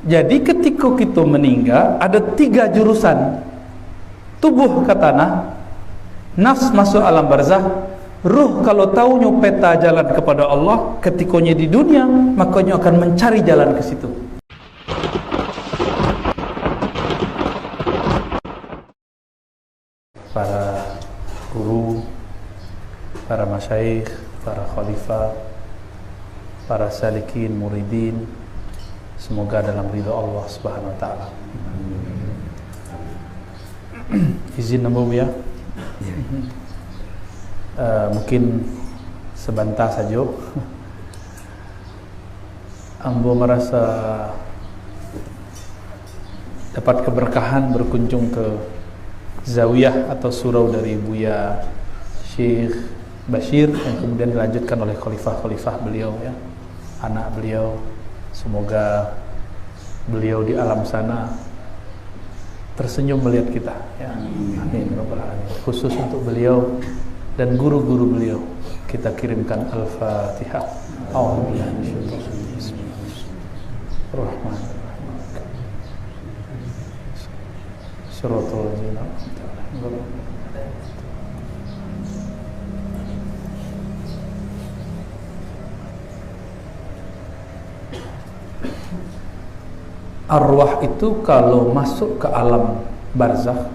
Jadi ketika kita meninggal, ada 3 jurusan. Tubuh ke tanah, nafs masuk alam barzakh, ruh kalau tahunya peta jalan kepada Allah, ketikanya di dunia, makanya akan mencari jalan ke situ. Para guru, para masyayikh, para khalifah, para salikin, muridin, semoga dalam ridha Allah Subhanahu wa taala. Izin nambah ya. Mungkin sebentar saja. Ambo merasa dapat keberkahan berkunjung ke zawiyah atau surau dari Buya Syekh Bashir yang kemudian dilanjutkan oleh khalifah-khalifah beliau ya, anak beliau. Semoga beliau di alam sana tersenyum melihat kita ya. Amin rabbal alamin. Khusus untuk beliau dan guru-guru beliau kita kirimkan Al-Fatihah. A'udzubillahi minasyaitonir rajim. Bismillahirrahmanirrahim. Shiratal ladzina an'amta 'alaihim. Arwah itu kalau masuk ke alam barzakh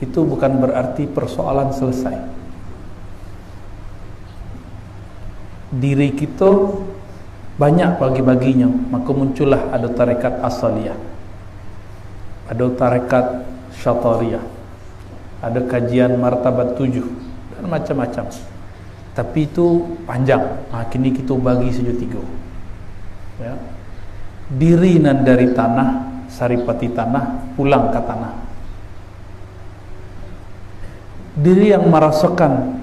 itu bukan berarti persoalan selesai. Diri kita banyak bagi-baginya, maka muncullah ada tarekat asaliyah, ada tarekat syatariyah, ada kajian martabat 7 dan macam-macam. Tapi itu panjang. Kini kita bagi saja 3. Ya. Diri nan dari tanah, saripati tanah, pulang ke tanah. Diri yang merasakan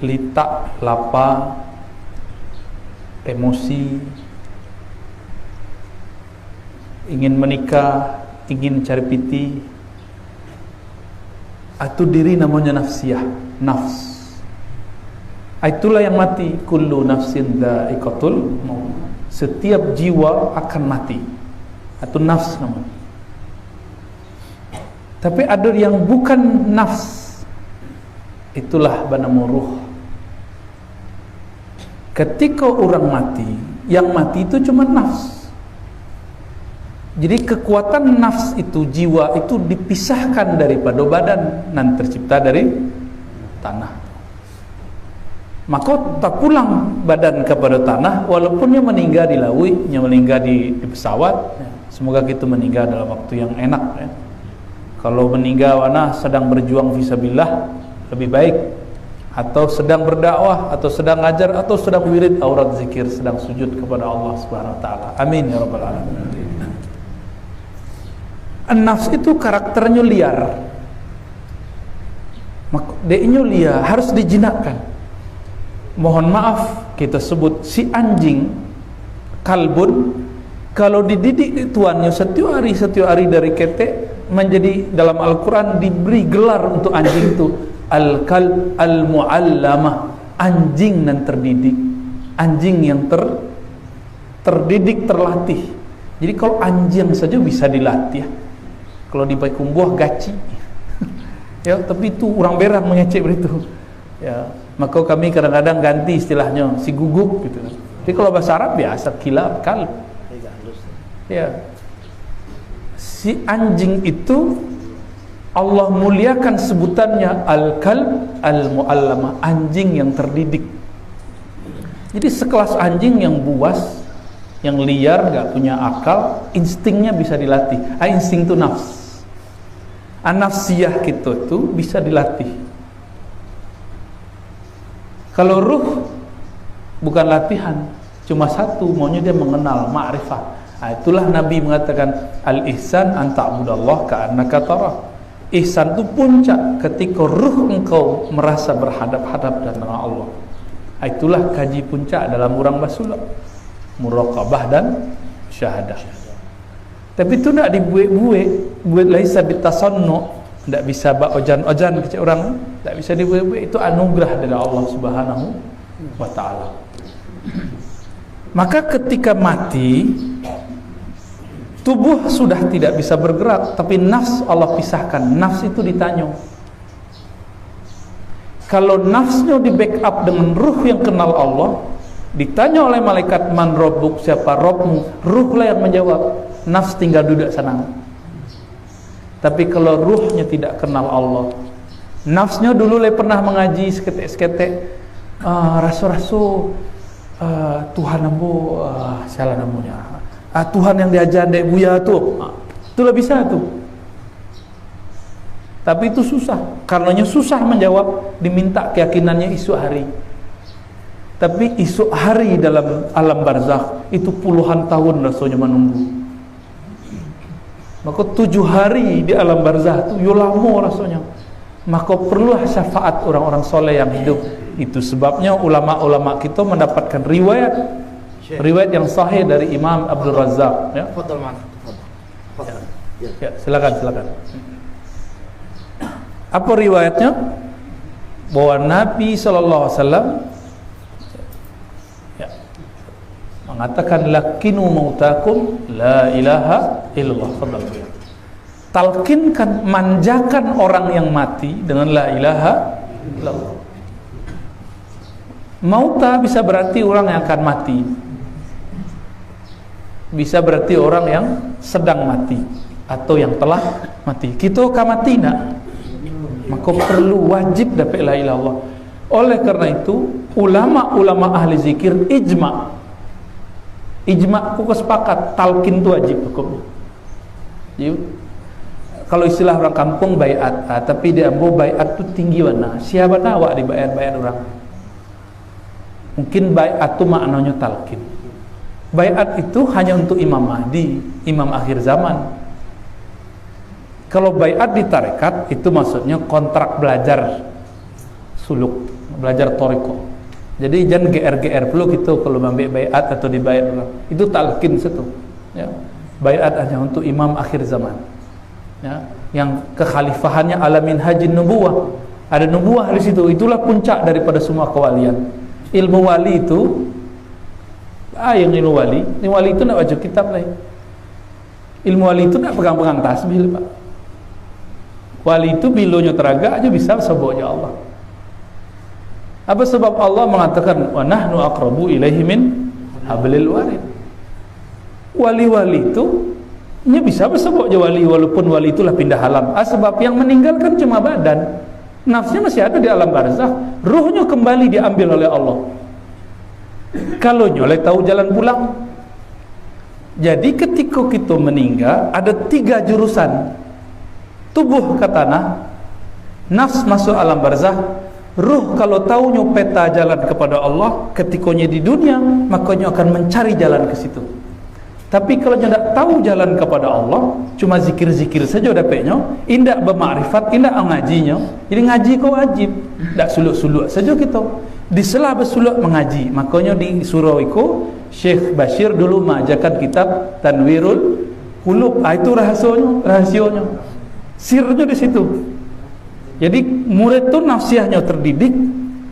litak, lapar, emosi, ingin menikah, ingin cari piti, itu diri namanya nafsiyah, nafs. Itulah yang mati. Kullu nafsin dha'iqatul maut. Setiap jiwa akan mati. Itu nafs namanya. Tapi ada yang bukan nafs, itulah bernama ruh. Ketika orang mati, yang mati itu cuma nafs. Jadi kekuatan nafs itu, jiwa itu dipisahkan daripada badan dan tercipta dari tanah. Maka tak pulang badan kepada tanah, walaupun dia meninggal di laut, dia meninggal di pesawat. Semoga kita meninggal dalam waktu yang enak ya. Kalau meninggal sedang berjuang fisabilillah lebih baik, atau sedang berdakwah, atau sedang ngajar, atau sedang wirid aurat zikir, sedang sujud kepada Allah Subhanahu wa taala. Amin ya rabbal alamin. An-nafs itu karakternya liar. Dia liar, harus dijinakkan. Mohon maaf kita sebut si anjing kalbun, kalau dididik tuannya setiap hari dari ketek, menjadi dalam Al-Quran diberi gelar untuk anjing itu al-kalb al-muallamah, anjing yang terdidik, anjing yang terdidik, terlatih. Jadi kalau anjing saja bisa dilatih, kalau di Payakumbuh gaci ya, tapi itu orang berak mengecek begitu ya. Maka kami kadang-kadang ganti istilahnya si guguk gitu. Tapi kalau bahasa Arab biasa kilab, kalb. Ya. Si anjing itu Allah muliakan sebutannya al-kalb al-muallamah, anjing yang terdidik. Jadi sekelas anjing yang buas, yang liar, gak punya akal, instingnya bisa dilatih. Insting itu nafs. An-nafsiyah kita itu bisa dilatih. Kalau ruh bukan latihan, cuma satu, maunya dia mengenal, ma'rifah. Itulah Nabi mengatakan al-ihsan an ta'budallah ka'annaka tarah. Ihsan itu puncak ketika ruh engkau merasa berhadap-hadap dengan Allah. Itulah kaji puncak dalam urang basulah, muraqabah dan syahadah. Tapi itu tidak dibuat-buat, buat laisa bitasannu. Tidak bisa bak ojan-ojan kecil orang, tidak bisa dibuat-buat. Itu anugerah dari Allah Subhanahu wa taala. Maka ketika mati, Tubuh sudah tidak bisa bergerak, tapi nafs Allah pisahkan. Nafs itu ditanya. Kalau nafsnya di backup dengan ruh yang kenal Allah, ditanya oleh malaikat, man rabbuk, siapa Rabbmu, ruhlah yang menjawab. Nafs tinggal duduk sana. Tapi kalau ruhnya tidak kenal Allah, nafsnya dulu pernah mengaji seketek-seketek, rasu-rasu, Tuhan ambo, salah namanya, Tuhan yang diajar dek buya tu, itulah bisa tu. Tapi itu susah, karenanya susah menjawab, diminta keyakinannya esok hari. Tapi esok hari dalam alam barzakh itu puluhan tahun rasanya menunggu. Maka 7 hari di alam barzakh itu yo lama rasanya. Maka perlu syafaat orang-orang soleh yang hidup. Itu sebabnya ulama-ulama kita mendapatkan riwayat yang sahih dari Imam Abdul Razzaq, ya. Ya, silakan. Apa riwayatnya? Bahwa Nabi sallallahu alaihi wasallam mengatakan lakinu mautakum la ilaha illallah. Talkinkan, manjakan orang yang mati dengan la ilaha illallah. Mauta bisa berarti orang yang akan mati, bisa berarti orang yang sedang mati atau yang telah mati. Kita akan mati nak, maka perlu wajib dapat la ilaha illallah. Oleh karena itu ulama-ulama ahli zikir ijma ku kesepakat talqin itu wajib hukumnya. Jadi, kalau istilah orang kampung baiat, tapi dia ambo baiat itu tinggi mana? Siapa nawak di baiat orang? Mungkin baiat itu maknanya talqin. Baiat itu hanya untuk Imam Mahdi, imam akhir zaman. Kalau baiat di tarekat itu maksudnya kontrak belajar suluk, belajar thariqah. Jadi jangan GR perlu gitu kalau ambil baiat atau dibayar orang. Itu talqin situ. Ya. Baiat hanya untuk imam akhir zaman. Ya, yang kekhalifahannya ala minhajin nubuwah. Ada nubuwah di situ. Itulah puncak daripada semua kewalian. Ilmu wali itu yang ilmu wali itu nak baca kitab lain. Ilmu wali itu nak pegang-pegang tasbih, Pak. Wali itu bilonya teraga aja bisa sebut ya Allah. Apa sebab Allah mengatakan wa nahnu aqrabu ilaihi min hablil warid. Wali-wali itu nya bisa bersebut je wali, walaupun wali itulah pindah alam. Sebab yang meninggalkan cuma badan, nafsnya masih ada di alam barzakh, ruhnya kembali diambil oleh Allah. Kalau nyoleh tahu jalan pulang. Jadi ketika kita meninggal ada 3 jurusan. Tubuh ke tanah, nafs masuk alam barzakh, ruh kalau tahu peta jalan kepada Allah ketikanya di dunia, makanya akan mencari jalan ke situ. Tapi kalau tidak tahu jalan kepada Allah, cuma zikir-zikir saja dapatnya, indak bermakrifat, indak ngajinya. Jadi ngaji kau wajib, tak suluk-suluk saja kita. Di sela bersuluk mengaji, makanya di surau itu Syekh Bashir dulu mengajarkan kitab Tanwirul Qulub. Itu rahasianya. Sirnya di situ. Jadi murid itu nafsiahnya terdidik,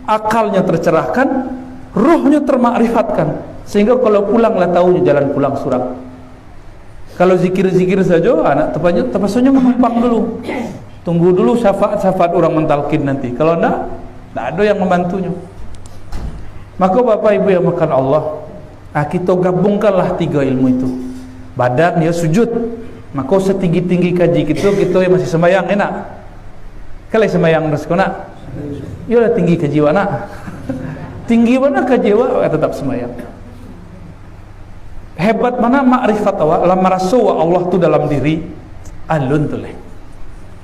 akalnya tercerahkan, ruhnya termakrifatkan, sehingga kalau pulanglah tahu jalan pulang surat. Kalau zikir-zikir saja, anak terpaksa menumpang dulu, tunggu dulu syafaat orang mentalkin nanti. Kalau tidak ada yang membantunya. Maka Bapak Ibu yang makan Allah, kita gabungkanlah 3 ilmu itu. Badan ya sujud, maka setinggi-tinggi kaji kita yang masih sembahyang enak. Kalau sembahyang nak, ya tinggi kejiwa nak, tinggi mana kejiwa tetap sembahyang. Hebat mana makrifat awak, lam merasa Allah tu dalam diri, alun tu leh.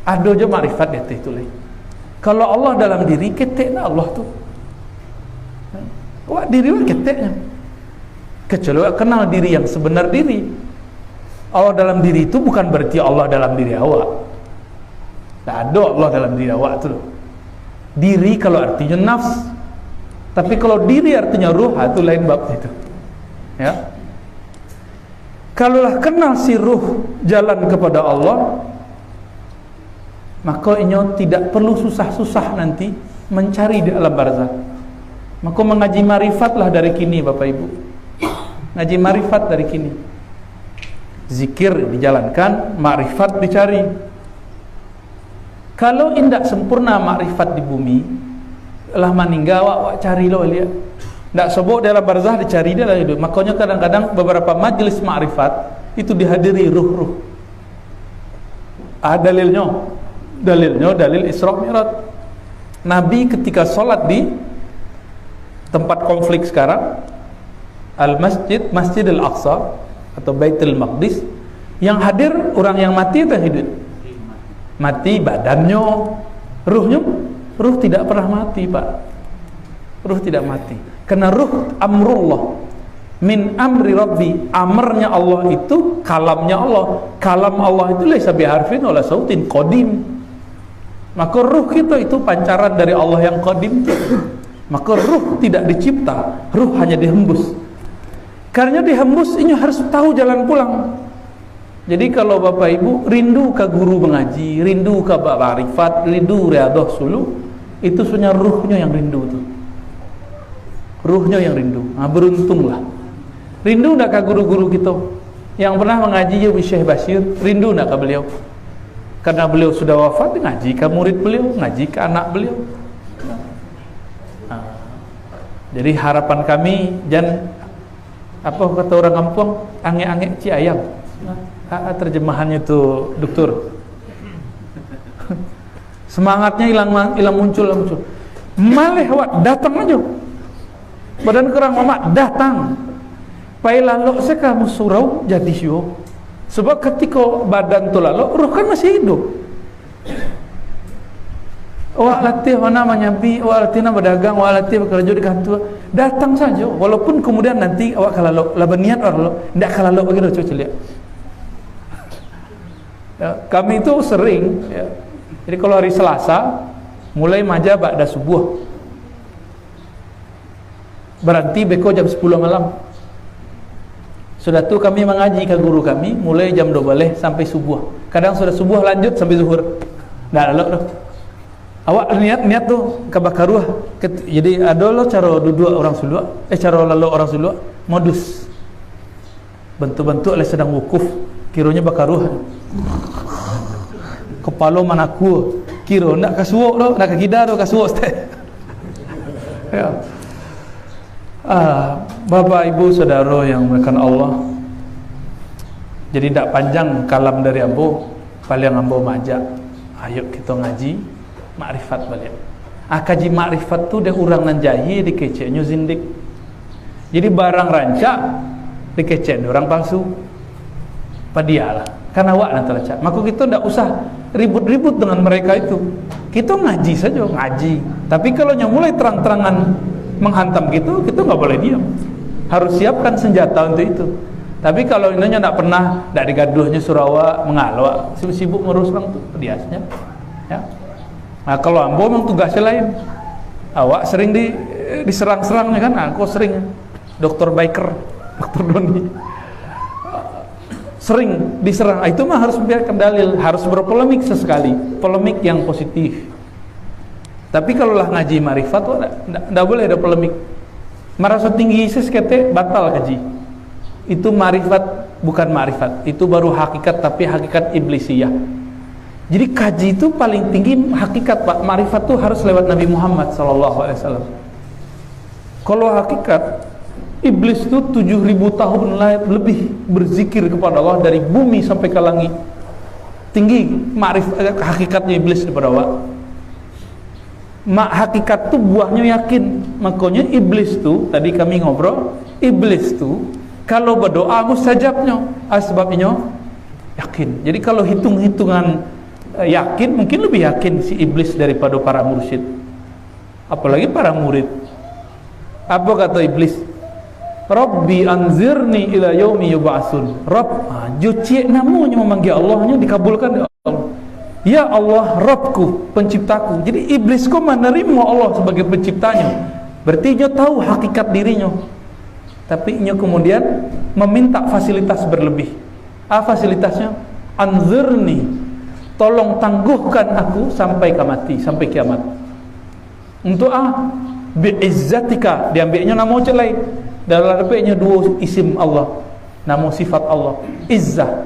Ada je makrifat dia tu leh. Kalau Allah dalam diri, keteklah Allah tu. Awak diri awak keteknya. Kecuali awak kenal diri yang sebenar diri. Allah dalam diri itu bukan berarti Allah dalam diri awak. Tak ada Allah dalam diri awak tu. Diri kalau artinya nafs, tapi kalau diri artinya ruh, itu lain bab itu. Ya. Kalaulah kenal si ruh jalan kepada Allah, maka inyo tidak perlu susah-susah nanti mencari di alam barzakh. Maka mengaji marifatlah dari kini Bapak Ibu. Ngaji marifat dari kini. zikir dijalankan, makrifat dicari. Kalau indak sempurna makrifat di bumi, lah meninggal awak cari lo lihat. Ndak sobok dalam barzah dicari dia lah hidup. Makanya kadang-kadang beberapa majelis makrifat itu dihadiri ruh-ruh. Dalilnya dalil Isra Mi'raj. Nabi ketika sholat di tempat konflik sekarang, Masjid Al-Aqsa atau Baitul Maqdis, yang hadir orang yang mati atau hidup? Mati badannya, ruh tidak pernah mati, Pak. Ruh tidak mati. Karena ruh amrullah, min amri rabbi, amarnya Allah itu kalamnya Allah. Kalam Allah itu laisa biharfin wala sautin, qadim. Maka ruh kita itu pancaran dari Allah yang qadim. Maka ruh tidak dicipta, ruh hanya dihembus. Karena dihembus ini harus tahu jalan pulang. Jadi kalau Bapak Ibu rindu ke guru mengaji, rindu ke ma'rifat, rindu riyadhah suluh, itu sebenarnya ruhnya yang rindu tuh. Ruhnya yang rindu. Nah, beruntunglah. Rindu nak ke guru-guru kita yang pernah mengaji ya Syekh Bashir, rindu nak ke beliau. Karena beliau sudah wafat, ngaji ke murid beliau, ngaji ke anak beliau. Nah, jadi harapan kami jangan apa kata orang kampung, ange-ange ci ayam. Terjemahannya itu dokter. Semangatnya hilang muncul. Malih awak datang aja. Badan kerang mama datang. Pai lalu saya kamu surau jadi sio. Sebab ketika badan tu lalu, roh kan masih hidup. Awak latih mana menyampi, awak latih nak berdagang, awak latih bekerja di kantor, datang saja. Walaupun kemudian nanti awak kalau laban niat orang lo, tidak kalau begitu coba lihat. Ya, kami itu sering, ya. Jadi kalau hari Selasa mulai maja ba'da subuh, berhenti beko jam 10 malam. Sudah tu kami mengaji ke guru kami mulai jam 12 sampai subuh. Kadang sudah subuh lanjut sampai zuhur. Dah lalu. Awak niat tu kabakaruah. Jadi ada lo cara duduk orang Sulu, cara lalu orang Sulu modus. Bentuk-bentuk oleh sedang wukuf, kiranya bakaruah. Kepala manaku, kira nak kasuok lo, nak kagida lo kasuok stay. Ya. Bapak Ibu Saudara yang dimuliakan Allah, jadi tak panjang kalam dari ambo, paling ambo majak, ayo kita ngaji makrifat balik. Kaji makrifat tu dia orang nan jahi dikeceknya zindik. Jadi barang rancak dikecek orang palsu. Padialah, karena awak nanti rancak. Maka kita tidak usah ribut-ribut dengan mereka itu. Kita ngaji saja, ngaji. Tapi kalau yang mulai terang-terangan menghantam kita nggak boleh diam. Harus siapkan senjata untuk itu. Tapi kalau ininya tidak pernah, tidak digaduhnya Surawa, mengalwa, sibuk ngurus orang itu biasanya. Ya. Nah kalau ambo memang tugasnya lain. Awak sering diserang-serangnya kan? Aku sering. Dr. Biker, Dr. Doni, sering diserang. Itu mah harus membiarkan dalil, harus berpolemik sesekali, polemik yang positif. Tapi kalau lah ngaji marifat, tidak boleh ada polemik. Merasa tinggi seskete batal kaji. Itu marifat bukan marifat, itu baru hakikat, tapi hakikat iblisiyah. Jadi kaji itu paling tinggi hakikat, Pak. Marifat itu harus lewat Nabi Muhammad SAW. Kalau hakikat, iblis itu 7.000 tahun lebih berzikir kepada Allah dari bumi sampai ke langit. Tinggi marifat hakikatnya iblis daripada Allah. Hakikat tu buahnya yakin. Makanya iblis tu, tadi kami ngobrol, iblis tu kalau berdoa mustajabnya, sebabnya yakin. Jadi kalau hitung-hitungan yakin, mungkin lebih yakin si iblis daripada para mursyid, apalagi para murid. Apa kata iblis? Rabbi anzirni ila yaumi yub'atsun. Rabb, juci namanya memanggil Allahnya dikabulkan oleh Allah. Ya Allah, Rabbku, penciptaku. Jadi iblis kok menerima Allah sebagai penciptanya. Berarti dia tahu hakikat dirinya. Tapi dia kemudian meminta fasilitas berlebih. Fasilitasnya? Anzirni, tolong tangguhkan aku sampai ke mati, sampai kiamat. Untuk bi'izzatika, diambilnya nama ucap lain. Dalam artinya dua isim Allah. Namun sifat Allah izzah.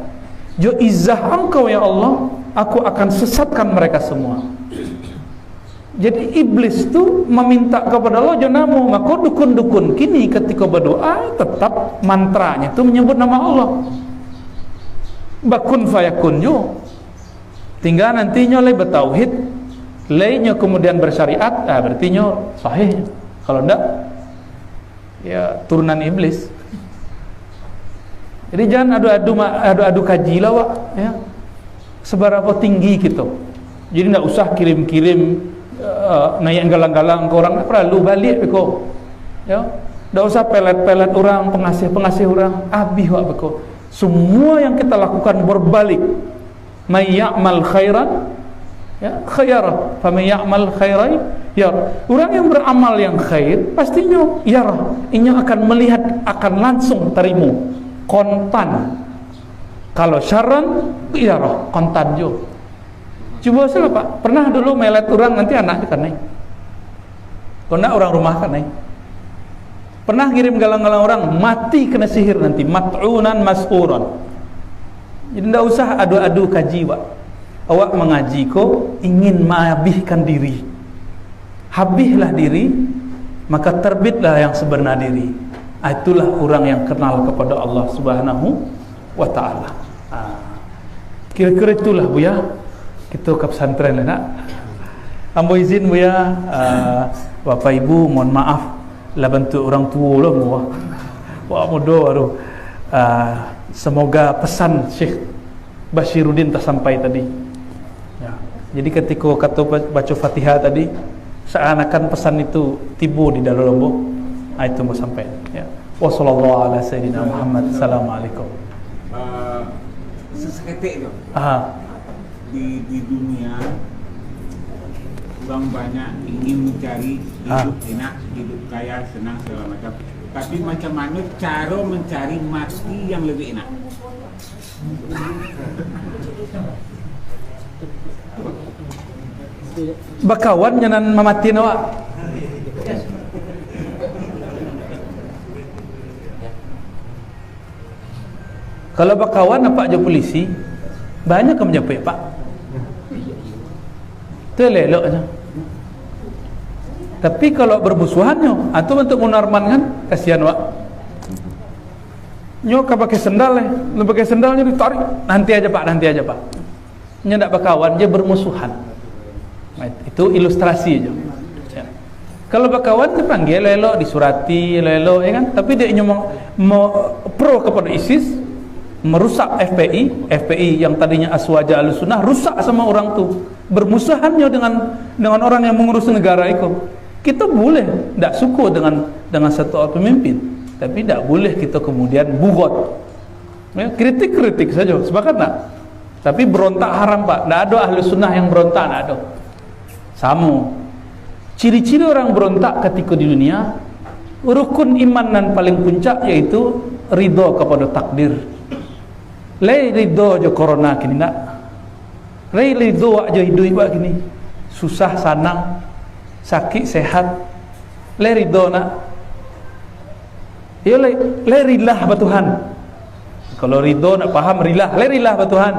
Jo izzah engkau ya Allah, aku akan sesatkan mereka semua. Jadi iblis tu meminta kepada Allah janamu, maka dukun-dukun kini ketika berdoa tetap mantranya tu menyebut nama Allah. Bakun fayakun jo. Tinggal nantinya lay bertauhid, laynya kemudian bersyariat, berarti nyo sahih. Kalau enggak ya turunan iblis. Jadi jangan adu kaji lah, Wak, ya. Seberapa tinggi kita. Jadi enggak usah kirim-kirim naik galang-galang ke orang, perlu balik beko. Ya. Enggak usah pelet-pelet orang, pengasih orang, habis Wak beko. Semua yang kita lakukan berbalik. May ya'mal khairan ya khairah, fa may ya'mal khairan ya. Orang yang beramal yang khair pastinya yarah, inya akan melihat, akan langsung terima kontan. Kalau syarran yarah kontan jo. Coba salah Pak, pernah dulu melet orang nanti anak kan naik. Kena orang rumah kan naik. Pernah ngirim galang-galang orang mati kena sihir nanti, mat'unan mas'uran. Jadi tidak usah adu-adu kaji, Pak. Awak mengaji kok ingin menghabiskan diri. Habislah diri, maka terbitlah yang sebenar diri. Itulah orang yang kenal kepada Allah Subhanahu wa taala. Kira-kira itulah Buya. Kita ke pesantren nak. Ambo izin Buya, Bapak Ibu mohon maaf lah bentuk orang tua lah Buya. Wah muda baru. Semoga pesan Syekh Bashiruddin tersampai tadi ya. Jadi ketika kata baca Fatihah tadi seakan-akan pesan itu tiba di dalam lombok. Itu mau sampai ya. Wassallallahu ala sayyidina Muhammad. Assalamualaikum. Seseketik tu di dunia orang banyak ingin mencari hidup enak, hidup kaya, senang segala macam. Tapi macam mana cara mencari mati yang lebih enak? Bakawan jangan mematiin awak. Kalau bakawan apa aja polisi banyak yang menjemput Pak. Itu elok-eloknya. Tapi kalau bermusuhannya, itu untuk menarman kan, kasihan Wak. Nyo ka pakai sendal lu pakai sendalnya ditarik, nanti aja Pak. Nyo ndak berkawan, dia bermusuhan. Nah, itu ilustrasi aja. Ya. Kalau berkawan dipanggil elok, disurati elok ya kan, tapi dia mau pro kepada ISIS, merusak FPI yang tadinya aswaja al-sunnah, rusak sama orang tu. Bermusuhannya dengan orang yang mengurus negara itu. Kita boleh tidak suka dengan satu pemimpin, tapi tidak boleh kita kemudian bugot. Ya, kritik saja, sepakat tak? Tapi berontak haram Pak. Tidak ada ahli sunnah yang berontak, tidak ada. Sama. Ciri-ciri orang berontak ketika di dunia, rukun iman dan paling puncak yaitu ridho kepada takdir. Lai ridho je corona kini nak. Lai ridho aja hidup gini. Susah sanang, sakit sehat, le ridho nak. Ya le rilah ba Tuhan. Kalau ridho nak faham rilah, le rilah ba Tuhan.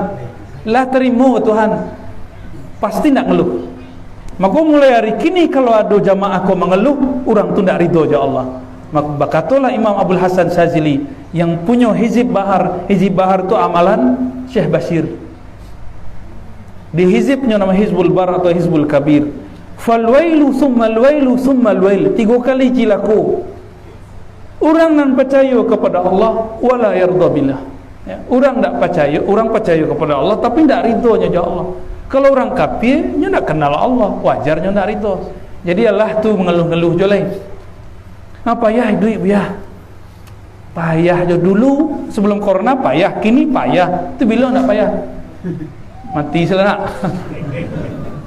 Lah terima ba Tuhan. Pasti nak ngeluh. Maka mulai hari kini kalau ada jamaah aku mengeluh, orang tu ndak ridho je Allah. Maka berkatalah Imam Abdul Hasan Shazili yang punya Hizib Bahar tu amalan Syekh Bashir. Di hizibnya nama Hizbul Bar atau Hizbul Kabir. Falwailu summal wailu summal wail, 3 kali jilaku. Orang nan percaya kepada Allah wala yarda billah. Ya, orang tak percaya, orang percaya kepada Allah tapi tak ridhonya kepada Allah. Kalau orang kafir, nya nak kenal Allah, wajarnya tak ridho. Jadi Allah tu mengeluh-ngeluh je lain. Apa payah duit ya? Payah je dulu sebelum corona payah, kini payah. Tu bila nak payah? Mati selanak.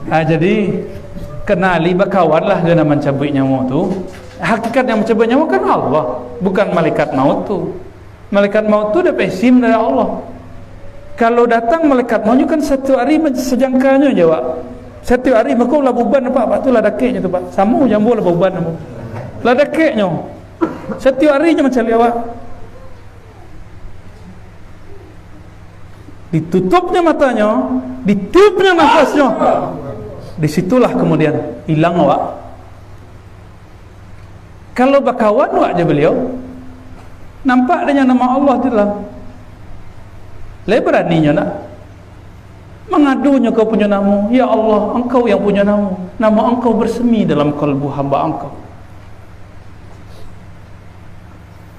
Jadi kenali berkawanlah dengan mencabut nyawa tu. Hakikat yang mencabut nyawa kan Allah, bukan malaikat maut tu. Malaikat maut tu dah pesim dari Allah. Kalau datang malaikat maut kan satu hari sejangkanya jawab. Satu hari maka lah beban Pak tu lah dakiknya tu Pak. Sama jambu lah beban tu. Lah dakiknya. Satu hari je macam lewat. ditutupnya matanya, ditiupnya nafasnya, disitulah kemudian hilang awak. Kalau bakawan awak je beliau, nampak adanya nama Allah di dalam, beraninya nak mengadunya kau punya nama. Ya Allah, engkau yang punya nama engkau bersemi dalam kalbu hamba engkau.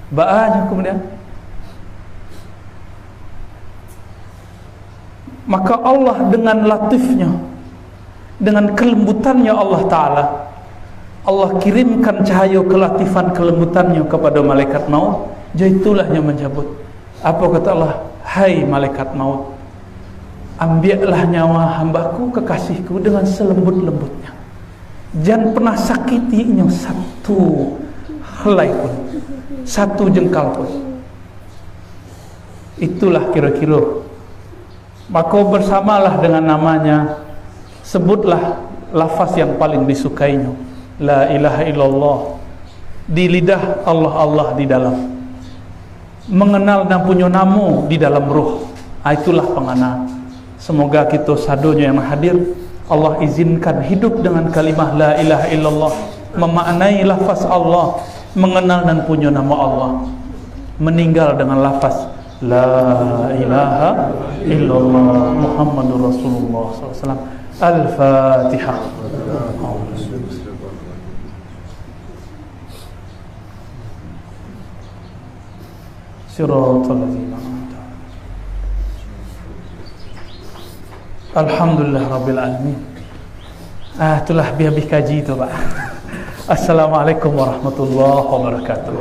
Ba'anya kemudian, maka Allah dengan latifnya, dengan kelembutannya Allah Ta'ala, Allah kirimkan cahaya kelatifan kelembutannya kepada malaikat maut. Jaitulah yang mencabut. Apa kata Allah? Hai malaikat maut, ambillah nyawa hambaku kekasihku dengan selembut-lembutnya. Jangan pernah sakitinya satu helai pun, satu jengkal pun. Itulah kira-kira. Maka bersamalah dengan namanya, sebutlah lafaz yang paling disukainya, la ilaha illallah, di lidah Allah, Allah di dalam, mengenal dan punya nama di dalam ruh. Itulah pengenal. Semoga kita sadonya yang hadir, Allah izinkan hidup dengan kalimah la ilaha illallah, memaknai lafaz Allah, mengenal dan punya nama Allah, meninggal dengan lafaz la ilaha illallah Muhammadur Rasulullah SAW. Al-Fatihah. Siratal ladzina an'amta 'alaihim. Alhamdulillah rabbil alamin. Itulah biar kaji itu Pak. Assalamualaikum warahmatullahi wabarakatuh.